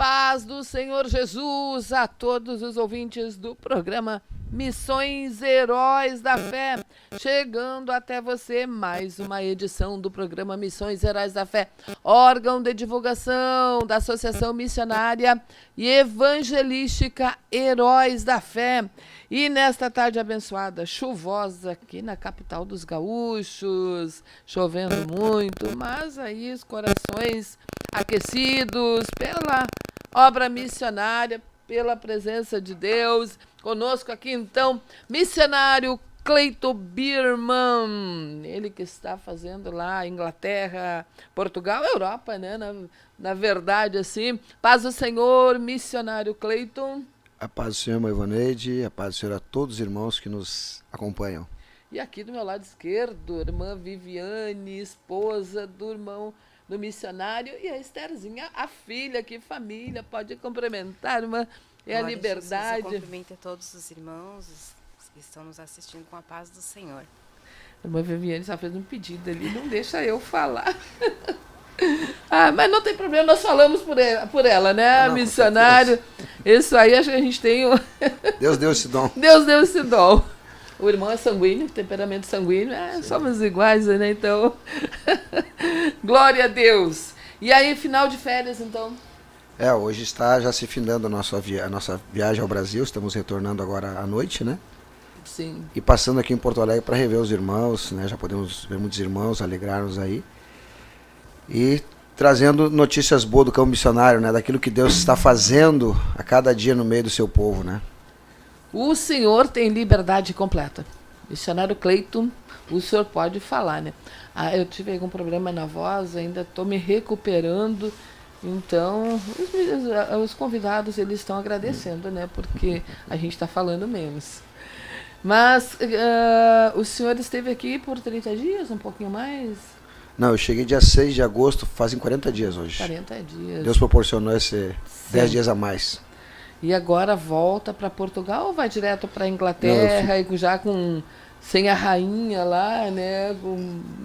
paz do Senhor Jesus a todos os ouvintes do programa Missões Heróis da Fé. Chegando até você mais uma edição do programa Missões Heróis da Fé, órgão de divulgação da Associação Missionária e Evangelística Heróis da Fé. E nesta tarde abençoada, chuvosa aqui na capital dos gaúchos, chovendo muito, mas aí os corações aquecidos pela obra missionária, pela presença de Deus. Conosco aqui então, missionário Cleiton Birman, ele que está fazendo lá Inglaterra, Portugal, Europa, né? Na verdade, assim. Paz do Senhor, missionário Cleiton. A paz do Senhor, irmã Ivaneide, a paz do Senhor a todos os irmãos que nos acompanham. E aqui do meu lado esquerdo, irmã Viviane, esposa do irmão do missionário, e a Estherzinha, a filha, que família, pode cumprimentar, irmã, é a liberdade. Eu cumprimento a todos os irmãos que estão nos assistindo com a paz do Senhor. A irmã Viviane só fez um pedido ali, não deixa eu falar. Mas não tem problema, nós falamos por ela, né, não, missionário? Isso aí, acho que a gente tem Deus deu esse dom. Deus deu esse dom. O irmão é sanguíneo, temperamento sanguíneo, somos iguais, né, então. Glória a Deus. E aí, final de férias, então? Hoje está já se findando a nossa viagem ao Brasil, estamos retornando agora à noite, né? Sim. E passando aqui em Porto Alegre para rever os irmãos, né? Já podemos ver muitos irmãos, alegrar-nos aí. E trazendo notícias boas do campo missionário, né? Daquilo que Deus está fazendo a cada dia no meio do seu povo, né? O senhor tem liberdade completa. Missionário Cleiton, o senhor pode falar, né? Eu tive algum problema na voz, ainda estou me recuperando. Então, os convidados, eles estão agradecendo, né? Porque a gente está falando menos. Mas o senhor esteve aqui por 30 dias, um pouquinho mais? Não, eu cheguei dia 6 de agosto, fazem 40 dias hoje. 40 dias. Deus proporcionou esse 10 dias a mais. E agora volta para Portugal ou vai direto para a Inglaterra e já sem a rainha lá, né?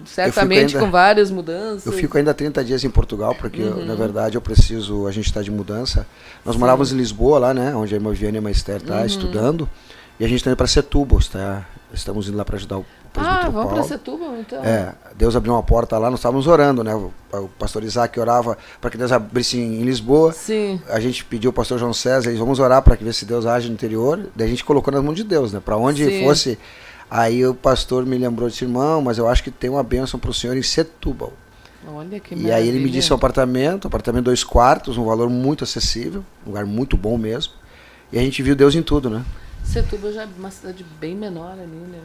Certamente com várias mudanças. Eu fico ainda 30 dias em Portugal, porque na verdade a gente está de mudança. Nós morávamos em Lisboa lá, né? Onde a irmã Viviane e a irmã Esther está estudando. E a gente está indo para Setúbal, tá? Estamos indo lá para ajudar o presbítero vamos Paulo. para Setúbal, então. Deus abriu uma porta lá, nós estávamos orando, né? O pastor Isaac orava para que Deus abrisse em Lisboa. Sim. A gente pediu ao pastor João César, vamos orar para que ver se Deus age no interior. Daí a gente colocou nas mãos de Deus, né? Para onde fosse. Aí o pastor me lembrou, disse, irmão, mas eu acho que tem uma bênção para o senhor em Setúbal. Olha que maravilha. E aí ele me disse um apartamento 2 quartos, um valor muito acessível, um lugar muito bom mesmo. E a gente viu Deus em tudo, né? Setúbal já é uma cidade bem menor ali, né?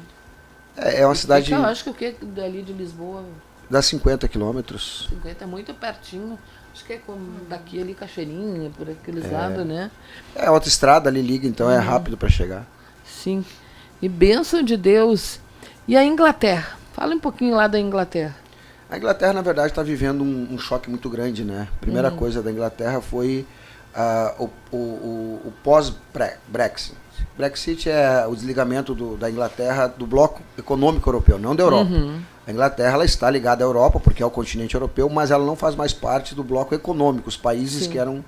É uma cidade... Eu acho que o que dali de Lisboa... Dá 50 quilômetros. 50 é muito pertinho. Acho que é como daqui ali, Cachoeirinha, por aqueles lados, né? A autoestrada ali liga, então é rápido para chegar. Sim. E bênção de Deus. E a Inglaterra? Fala um pouquinho lá da Inglaterra. A Inglaterra, na verdade, está vivendo um choque muito grande, né? A primeira coisa da Inglaterra foi o pós-Brexit. Brexit é o desligamento da Inglaterra do bloco econômico europeu, não da Europa. A Inglaterra ela está ligada à Europa, porque é o continente europeu, mas ela não faz mais parte do bloco econômico, os países que eram...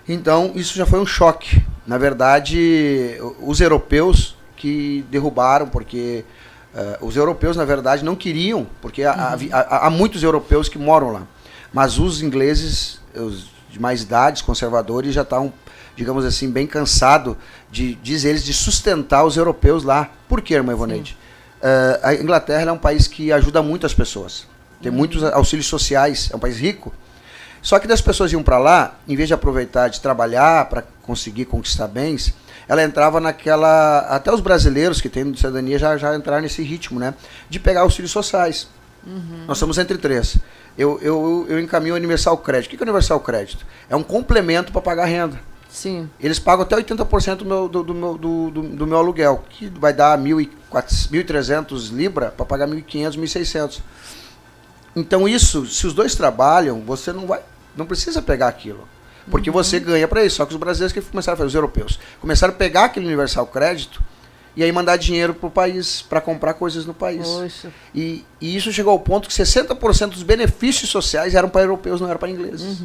Então, isso já foi um choque. Na verdade, os europeus que derrubaram, porque os europeus, na verdade, não queriam, porque há muitos europeus que moram lá. Mas os ingleses, os de mais idades, conservadores, já estavam, digamos assim, bem cansados, diz eles, de sustentar os europeus lá. Por quê, irmã Ivaneide? A Inglaterra é um país que ajuda muito as pessoas. Tem muitos auxílios sociais, é um país rico. Só que das pessoas iam para lá, em vez de aproveitar de trabalhar para conseguir conquistar bens, ela entrava naquela... Até os brasileiros que têm cidadania já entraram nesse ritmo, né? De pegar auxílios sociais. Nós somos entre 3. Eu encaminho o Universal Crédito. O que é o Universal Crédito? É um complemento para pagar renda. Sim. Eles pagam até 80% do meu aluguel, que vai dar 1.300 libras para pagar 1.500, 1.600. Então isso, se os dois trabalham, você não precisa pegar aquilo. Porque você ganha para isso. Só que os brasileiros que começaram a fazer, os europeus, começaram a pegar aquele Universal Crédito e aí mandar dinheiro para o país, para comprar coisas no país. E isso chegou ao ponto que 60% dos benefícios sociais eram para europeus, não eram para ingleses.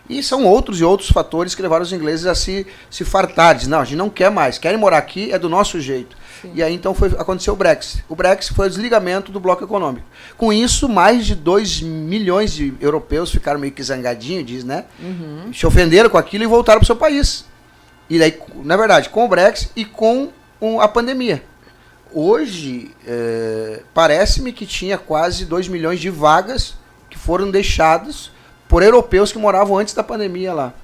E são outros e outros fatores que levaram os ingleses a se fartar. Diz, não, a gente não quer mais, querem morar aqui, é do nosso jeito. Sim. E aí então aconteceu o Brexit. O Brexit foi o desligamento do bloco econômico. Com isso, mais de 2 milhões de europeus ficaram meio que zangadinhos, diz, né? Se ofenderam com aquilo e voltaram para o seu país. E daí, na verdade, com o Brexit e com a pandemia. Hoje, parece-me que tinha quase 2 milhões de vagas que foram deixadas por europeus que moravam antes da pandemia lá.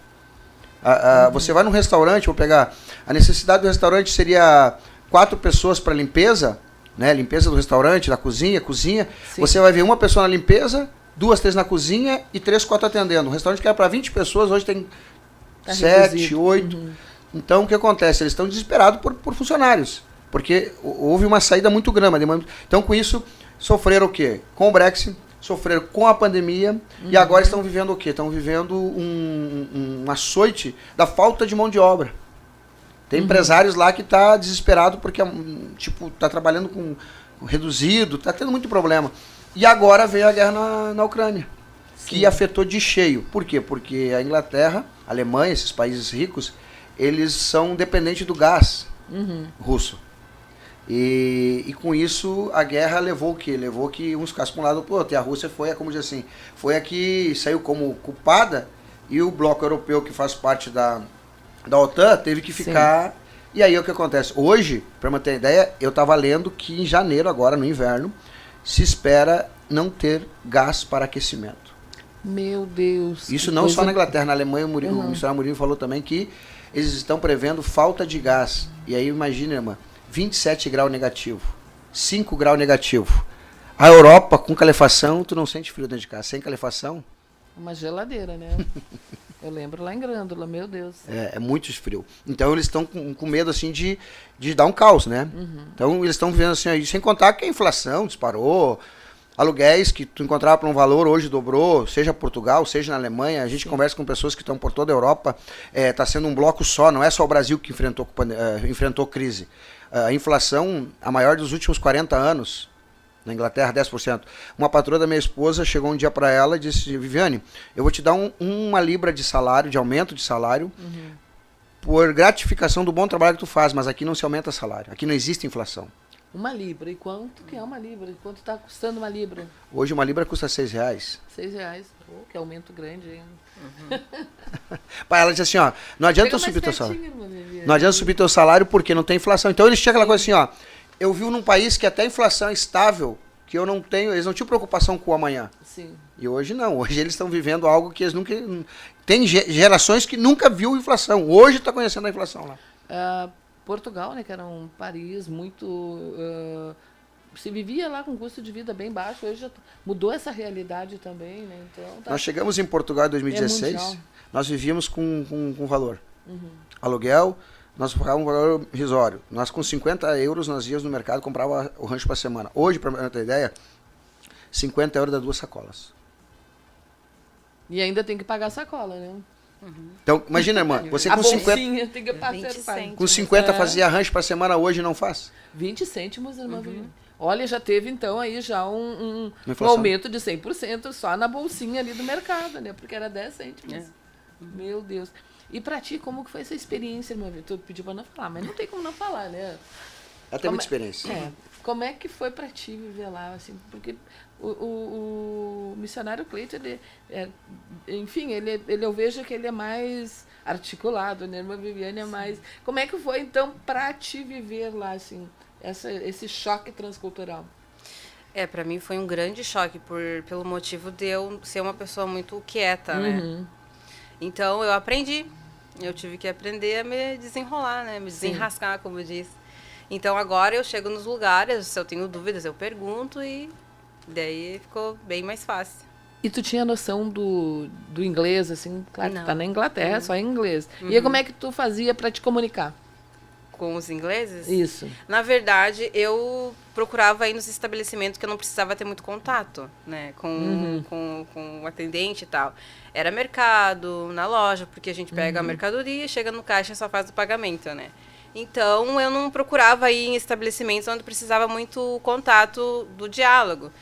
Você vai num restaurante, vou pegar, a necessidade do restaurante seria 4 pessoas para limpeza, né? Limpeza do restaurante, da cozinha. Sim. Você vai ver uma pessoa na limpeza, 2, 3 na cozinha e 3, 4 atendendo. O restaurante que era para 20 pessoas, hoje tem 7, 8. Então, o que acontece? Eles estão desesperados por funcionários, porque houve uma saída muito grande. Então, com isso, sofreram o quê? Com o Brexit, sofreram com a pandemia e agora estão vivendo o quê? Estão vivendo um açoite da falta de mão de obra. Tem empresários lá que tá desesperado porque tipo tá trabalhando com reduzido, tá tendo muito problema. E agora veio a guerra na Ucrânia, que afetou de cheio. Por quê? Porque a Inglaterra, a Alemanha, esses países ricos, eles são dependentes do gás russo. E com isso a guerra levou o quê? Levou que uns ficassem para um lado para o outro. E a Rússia foi, como diz assim, foi a que saiu como culpada e o bloco europeu, que faz parte da OTAN, teve que ficar. E aí o que acontece? Hoje, para manter a ideia, eu estava lendo que em janeiro, agora no inverno, se espera não ter gás para aquecimento. Meu Deus. Isso não só na Inglaterra, na Alemanha, o missionário Mourinho falou também que eles estão prevendo falta de gás. E aí imagina, irmã, 27 graus negativo, 5 graus negativo. A Europa com calefação, tu não sente frio dentro de casa. Sem calefação? Uma geladeira, né? Eu lembro lá em Grândola, meu Deus. É muito frio. Então eles estão com medo assim de dar um caos, né? Então eles estão vivendo assim, aí, sem contar que a inflação disparou, aluguéis que tu encontrava por um valor, hoje dobrou, seja Portugal, seja na Alemanha. A gente conversa com pessoas que estão por toda a Europa. Está sendo um bloco só, não é só o Brasil que enfrentou crise. A inflação, a maior dos últimos 40 anos, na Inglaterra, 10%. Uma patroa da minha esposa chegou um dia para ela e disse, Viviane, eu vou te dar uma libra de salário, de aumento de salário, por gratificação do bom trabalho que tu faz, mas aqui não se aumenta salário, aqui não existe inflação. Uma libra, e quanto que é uma libra? Quanto está custando uma libra? Hoje uma libra custa R$6. R$6, que aumento grande ainda. Para ela disse assim, ó, não adianta subir teu salário. Não adianta subir teu salário porque não tem inflação. Então eles tinham aquela coisa assim, ó, eu vivo num país que até a inflação é estável, que eu não tenho, eles não tinham preocupação com o amanhã. Sim. E hoje não, hoje eles estão vivendo algo que eles nunca... Tem gerações que nunca viu inflação, hoje está conhecendo a inflação lá. Portugal, né, que era um país muito... se vivia lá com custo de vida bem baixo, hoje já mudou essa realidade também, né? Então, nós chegamos em Portugal em 2016, nós vivíamos com valor. Aluguel, nós pagávamos um valor irrisório. Nós com 50 euros nós íamos no mercado e comprava o rancho para semana. Hoje, para ter ideia, 50 euros dá 2 sacolas. E ainda tem que pagar a sacola, né? Então, imagina, irmã, você com 50... tem que passar. Com 50 fazia rancho para semana, hoje não faz? 20 cêntimos, irmã. Olha, já teve então aí já um aumento de 100% só na bolsinha ali do mercado, né? Porque era 10 cêntimos. Meu Deus. E pra ti, como que foi essa experiência, irmã? Tu pediu pra não falar, mas não tem como não falar, né? Ela tem muita experiência. Como é que foi pra ti viver lá, assim? Porque o missionário Cleiton, enfim, eu vejo que ele é mais articulado, né? A irmã Viviane é mais... Como é que foi, então, pra ti viver lá, assim, esse choque transcultural? Pra mim foi um grande choque, pelo motivo de eu ser uma pessoa muito quieta, né? Então, eu aprendi. Eu tive que aprender a me desenrolar, né? Me desenrascar, como diz. Então, agora eu chego nos lugares, se eu tenho dúvidas, eu pergunto e daí ficou bem mais fácil. E tu tinha noção do inglês, assim? Claro, não. Tu tá na Inglaterra, só em inglês. E aí, como é que tu fazia para te comunicar? Com os ingleses? Isso. Na verdade, eu procurava ir nos estabelecimentos que eu não precisava ter muito contato, né? Com o atendente e tal. Era mercado, na loja, porque a gente pega a mercadoria, chega no caixa e só faz o pagamento, né? Então, eu não procurava ir em estabelecimentos onde precisava muito contato do diálogo.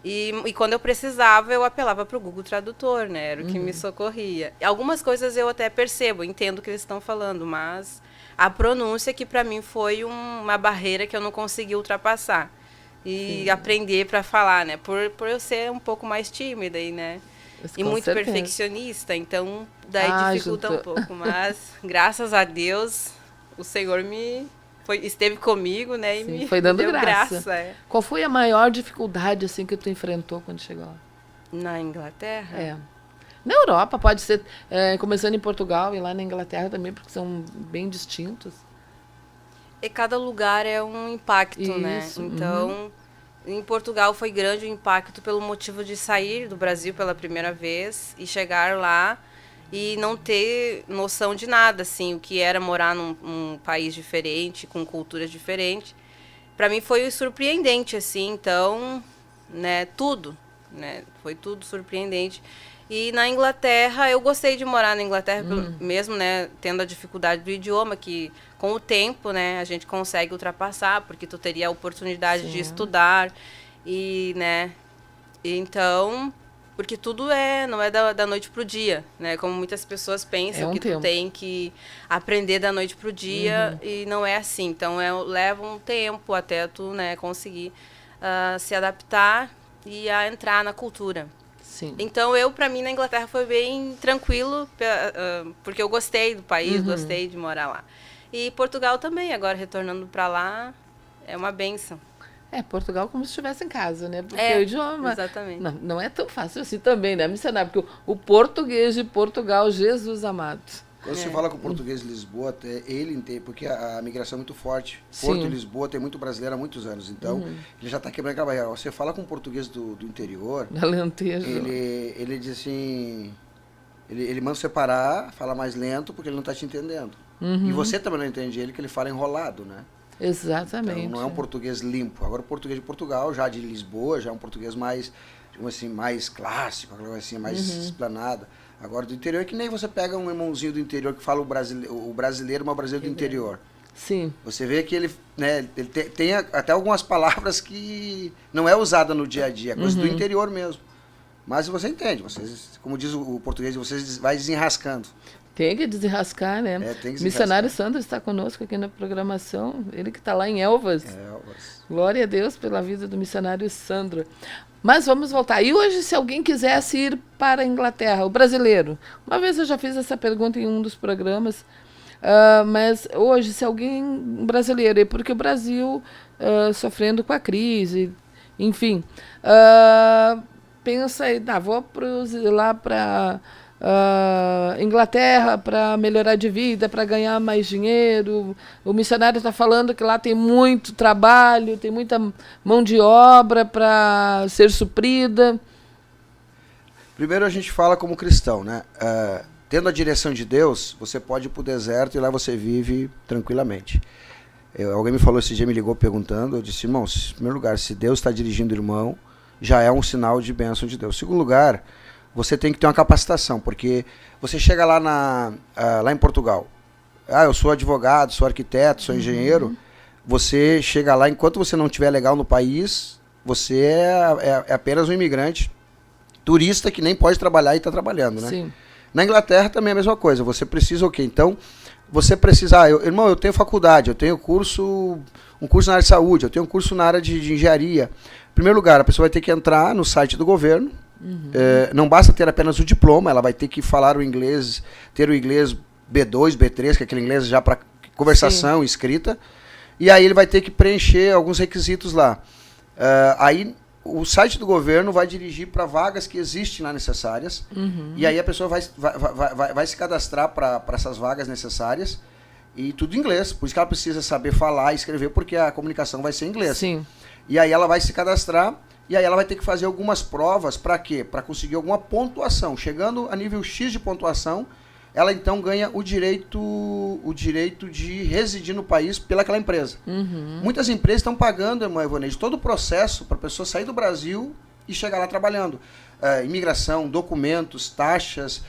E quando eu precisava, eu apelava para o Google Tradutor, né? Era o que me socorria. Algumas coisas eu até percebo, entendo o que eles estão falando, mas a pronúncia que para mim foi uma barreira que eu não consegui ultrapassar. E aprender para falar, né? Por eu ser um pouco mais tímida aí, né? E muito perfeccionista, então daí dificulta um pouco. Mas, graças a Deus, o Senhor esteve comigo, né? E me foi dando deu graça. É. Qual foi a maior dificuldade assim que tu enfrentou quando chegou lá? Na Inglaterra? É. Na Europa, pode ser, começando em Portugal e lá na Inglaterra também, porque são bem distintos. E cada lugar é um impacto, né? Então, em Portugal foi grande o impacto pelo motivo de sair do Brasil pela primeira vez e chegar lá e não ter noção de nada, assim, o que era morar num país diferente, com culturas diferentes. Para mim foi surpreendente, assim, então, né, tudo, né, foi tudo surpreendente. E na Inglaterra, eu gostei de morar na Inglaterra, mesmo, né, tendo a dificuldade do idioma, que com o tempo, né, a gente consegue ultrapassar, porque tu teria a oportunidade de estudar e, né, então, porque tudo não é da noite pro dia, né, como muitas pessoas pensam que tu tem que aprender da noite pro dia e não é assim. Então, leva um tempo até tu, né, conseguir se adaptar e a entrar na cultura. Sim. Então, para mim, na Inglaterra foi bem tranquilo, porque eu gostei do país, gostei de morar lá. E Portugal também, agora retornando para lá, é uma bênção. Portugal como se estivesse em casa, né? Porque o idioma... Exatamente. Não é tão fácil assim também, né? Missionário, porque o português de Portugal, Jesus amado. Quando se fala com o português de Lisboa, até ele entende, porque a migração é muito forte. Porto e Lisboa tem muito brasileiro há muitos anos, então ele já está quebrando aquela barreira. Você fala com o português do interior, Alentejo. Ele diz assim, ele manda você parar, fala mais lento, porque ele não está te entendendo. E você também não entende ele, que ele fala enrolado, né? Exatamente. Então não é um português limpo. Agora o português de Portugal, já de Lisboa, já é um português mais, digamos assim, mais clássico, assim, mais explanado. Agora, do interior, é que nem você pega um irmãozinho do interior que fala o brasileiro, mas o brasileiro do interior. Sim. Você vê que ele tem até algumas palavras que não é usada no dia a dia, coisa do interior mesmo. Mas você entende, como diz o português, você vai desenrascando. Tem que desenrascar, né? Tem que desenrascar. Missionário Sandro está conosco aqui na programação, ele que está lá em Elvas. Glória a Deus pela vida do missionário Sandro. Mas vamos voltar. E hoje, se alguém quisesse ir para a Inglaterra, o brasileiro, uma vez eu já fiz essa pergunta em um dos programas, mas hoje, se alguém brasileiro, porque o Brasil sofrendo com a crise, enfim, pensa aí, vou lá para Inglaterra para melhorar de vida, para ganhar mais dinheiro. O missionário está falando que lá tem muito trabalho, tem muita mão de obra para ser suprida. Primeiro a gente fala como cristão, né? Tendo a direção de Deus, você pode ir para o deserto e lá você vive tranquilamente. Alguém me falou esse dia, me ligou perguntando, eu disse, irmão, em primeiro lugar, se Deus está dirigindo o irmão, já é um sinal de bênção de Deus. Em segundo lugar, você tem que ter uma capacitação, porque você chega lá em Portugal, eu sou advogado, sou arquiteto, sou engenheiro, você chega lá, enquanto você não estiver legal no país, você é apenas um imigrante, turista que nem pode trabalhar e está trabalhando, né? Sim. Na Inglaterra também é a mesma coisa, você precisa o quê? Então, você precisa, irmão, eu tenho faculdade, eu tenho um curso na área de saúde, eu tenho um curso na área de engenharia. Em primeiro lugar, a pessoa vai ter que entrar no site do governo. Não basta ter apenas o diploma, ela vai ter que falar o inglês, ter o inglês B2, B3, que é aquele inglês já para conversação, escrita, e aí ele vai ter que preencher alguns requisitos lá. Aí o site do governo vai dirigir para vagas que existem lá necessárias, e aí a pessoa vai se cadastrar para essas vagas necessárias, e tudo em inglês, por isso que ela precisa saber falar e escrever, porque a comunicação vai ser em inglês. Sim. E aí ela vai se cadastrar, e aí ela vai ter que fazer algumas provas, para quê? Para conseguir alguma pontuação. Chegando a nível X de pontuação, ela então ganha o direito de residir no país pelaquela empresa. Muitas empresas estão pagando, irmã Ivoneide, todo o processo para a pessoa sair do Brasil e chegar lá trabalhando. Imigração, documentos, taxas,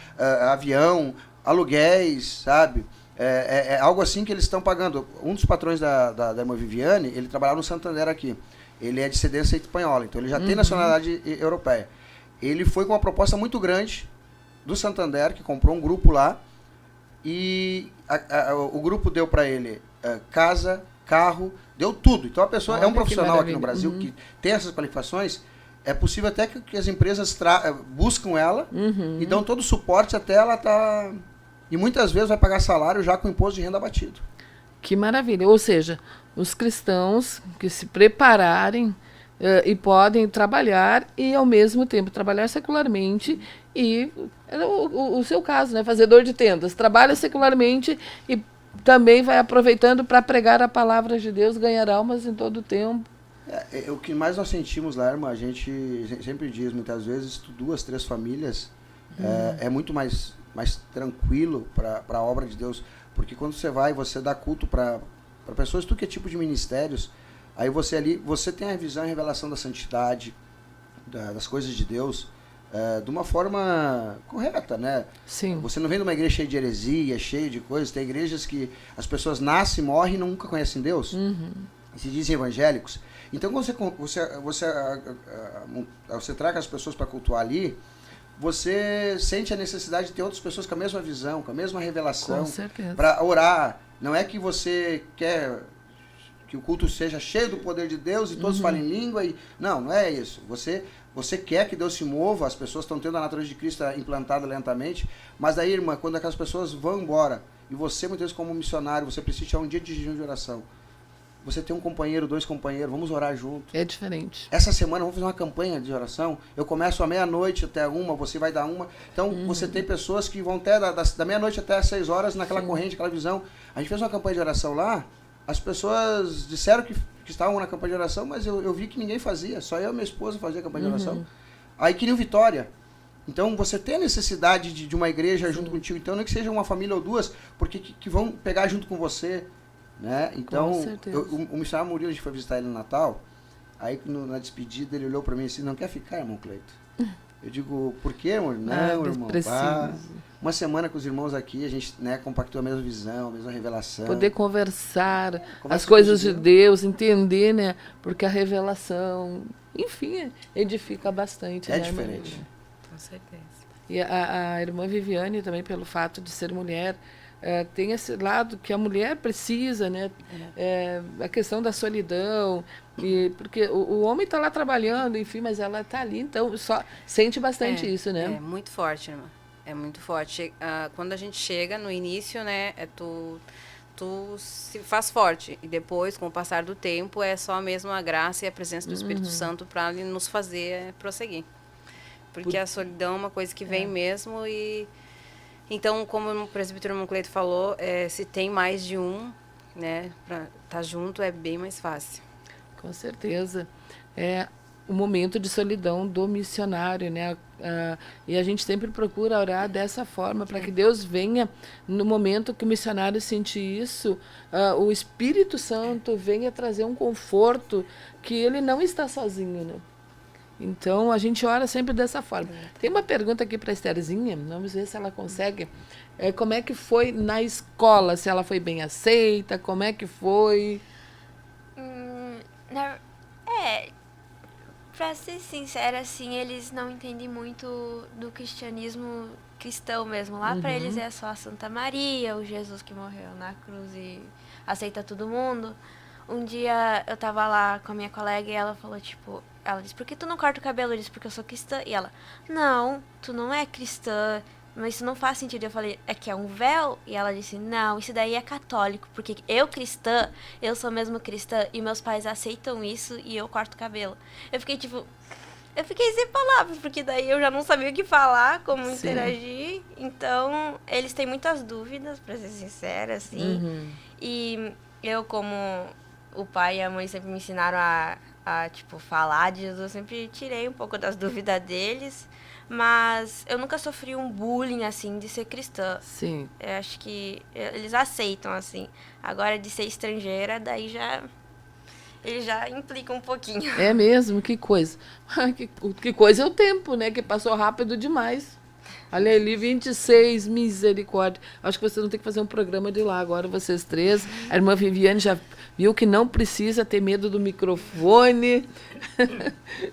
avião, aluguéis, sabe? É algo assim que eles estão pagando. Um dos patrões da irmã Viviane, ele trabalhava no Santander aqui. ele é de descendência espanhola, então ele já tem nacionalidade europeia. Ele foi com uma proposta muito grande do Santander, que comprou um grupo lá, e o grupo deu para ele casa, carro, deu tudo. Então a pessoa é um profissional aqui no Brasil que tem essas qualificações, é possível até que as empresas buscam ela e dão todo o suporte até ela estar... E muitas vezes vai pagar salário já com imposto de renda abatido. Que maravilha. Ou seja, os cristãos que se prepararem e podem trabalhar e, ao mesmo tempo, trabalhar secularmente e, o seu caso, né, fazedor de tendas, trabalha secularmente e também vai aproveitando para pregar a palavra de Deus, ganhar almas em todo o tempo. O que mais nós sentimos lá, irmã, a gente sempre diz, muitas vezes, 2, 3 famílias é muito mais tranquilo para a obra de Deus, porque quando você dá culto para pessoas, tu que é tipo de ministérios, aí você tem a visão e revelação da santidade, das coisas de Deus, de uma forma correta, né? Sim. Você não vem de uma igreja cheia de heresia, cheia de coisas, tem igrejas que as pessoas nascem, morrem e nunca conhecem Deus, e se dizem evangélicos. Então, quando você traz as pessoas para cultuar ali, você sente a necessidade de ter outras pessoas com a mesma visão, com a mesma revelação, para orar. Não é que você quer que o culto seja cheio do poder de Deus e todos falem língua. Não é isso. Você quer que Deus se mova, as pessoas estão tendo a natureza de Cristo implantada lentamente, mas daí, irmã, quando aquelas pessoas vão embora, e você, muitas vezes, como missionário, você precisa tirar um dia de jejum de oração. Você tem um companheiro, 2 companheiros, vamos orar junto. É diferente. Essa semana vamos fazer uma campanha de oração. Eu começo à meia-noite até 1, você vai dar 1. Então, você tem pessoas que vão até da meia-noite até as 6 horas naquela corrente, aquela visão. A gente fez uma campanha de oração lá, as pessoas disseram que estavam na campanha de oração, mas eu vi que ninguém fazia, só eu e minha esposa fazia a campanha de oração. Aí queriam vitória. Então, você tem a necessidade de uma igreja junto contigo. Então, não é que seja uma família ou 2, porque que vão pegar junto com você. Né? Então, o missionário Murilo, a gente foi visitar ele no Natal, aí na despedida ele olhou para mim assim, não quer ficar, irmão Cleito? Eu digo, por quê, irmão? Não, irmão, uma semana com os irmãos aqui, a gente, né, compactou a mesma visão, a mesma revelação. Poder conversar as coisas de Deus, entender, né? Porque a revelação, enfim, edifica bastante. É, né, diferente. Maria? Com certeza. E a irmã Viviane também, pelo fato de ser mulher, tem esse lado que a mulher precisa, né? A questão da solidão, porque o homem está lá trabalhando, enfim, mas ela está ali, então só sente bastante isso, né? É muito forte, irmã. É muito forte. Quando a gente chega no início, né, tu se faz forte. E depois, com o passar do tempo, é só mesmo a graça e a presença do Espírito Santo para nos fazer prosseguir. Porque a solidão é uma coisa que vem mesmo e... Então, como o presbítero irmão Cleito falou, se tem mais de um, né, para estar junto, é bem mais fácil. Com certeza. É o momento de solidão do missionário, né? E a gente sempre procura orar dessa forma, para que Deus venha, no momento que o missionário sentir isso, o Espírito Santo venha trazer um conforto que ele não está sozinho, né? Então, a gente ora sempre dessa forma. Tem uma pergunta aqui para a Estherzinha, vamos ver se ela consegue. Como é que foi na escola? Se ela foi bem aceita? Como é que foi? Pra ser sincera, assim, eles não entendem muito do cristianismo cristão mesmo. Lá pra eles é só a Santa Maria, o Jesus que morreu na cruz e aceita todo mundo. Um dia eu tava lá com a minha colega e ela falou, tipo... Ela disse, por que tu não corta o cabelo? Eu disse, porque eu sou cristã. E ela, não, tu não é cristã, mas isso não faz sentido. Eu falei, é que é um véu? E ela disse, não, isso daí é católico, porque eu cristã, eu sou mesmo cristã, e meus pais aceitam isso e eu corto o cabelo. Eu fiquei sem palavras, porque daí eu já não sabia o que falar, como interagir. Então, eles têm muitas dúvidas, pra ser sincera, assim. E eu, como o pai e a mãe sempre me ensinaram a tipo, falar de Jesus, eu sempre tirei um pouco das dúvidas deles, mas eu nunca sofri um bullying, assim, de ser cristã. Sim. Eu acho que eles aceitam, assim. Agora, de ser estrangeira, daí eles já implicam um pouquinho. É mesmo? Que coisa. Que coisa é o tempo, né? Que passou rápido demais. Olha ali, 26, misericórdia. Acho que vocês vão ter que fazer um programa de lá agora, vocês três. A irmã Viviane já viu que não precisa ter medo do microfone.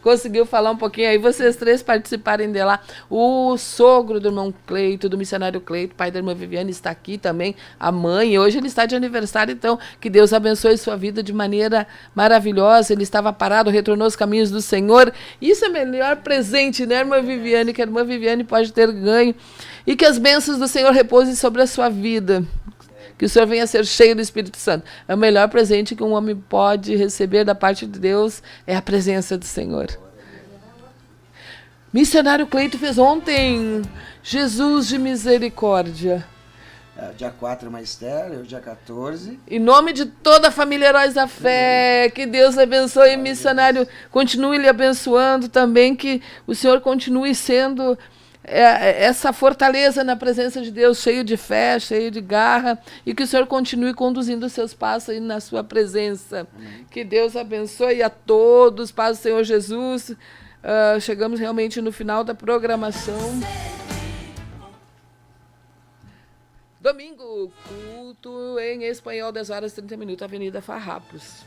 Conseguiu falar um pouquinho aí, vocês três participarem de lá. O sogro do irmão Cleito, do missionário Cleito, pai da irmã Viviane, está aqui também, a mãe. Hoje ele está de aniversário, então que Deus abençoe sua vida de maneira maravilhosa. Ele estava parado, retornou aos caminhos do Senhor. Isso é o melhor presente, né, irmã Viviane? Que a irmã Viviane pode ter ganho. E que as bênçãos do Senhor repousem sobre a sua vida. Que o Senhor venha a ser cheio do Espírito Santo. É o melhor presente que um homem pode receber da parte de Deus, é a presença do Senhor. Missionário Cleito fez ontem Jesus de Misericórdia. Dia 4 é Magistério, dia 14. Em nome de toda a família Heróis da Fé, que Deus abençoe, missionário, continue lhe abençoando também, que o Senhor continue sendo essa fortaleza na presença de Deus, cheio de fé, cheio de garra, e que o Senhor continue conduzindo os seus passos aí na sua presença. Amém. Que Deus abençoe a todos, paz do Senhor Jesus. Chegamos realmente no final da programação. Domingo, culto em espanhol, 10 horas e 30 minutos, Avenida Farrapos.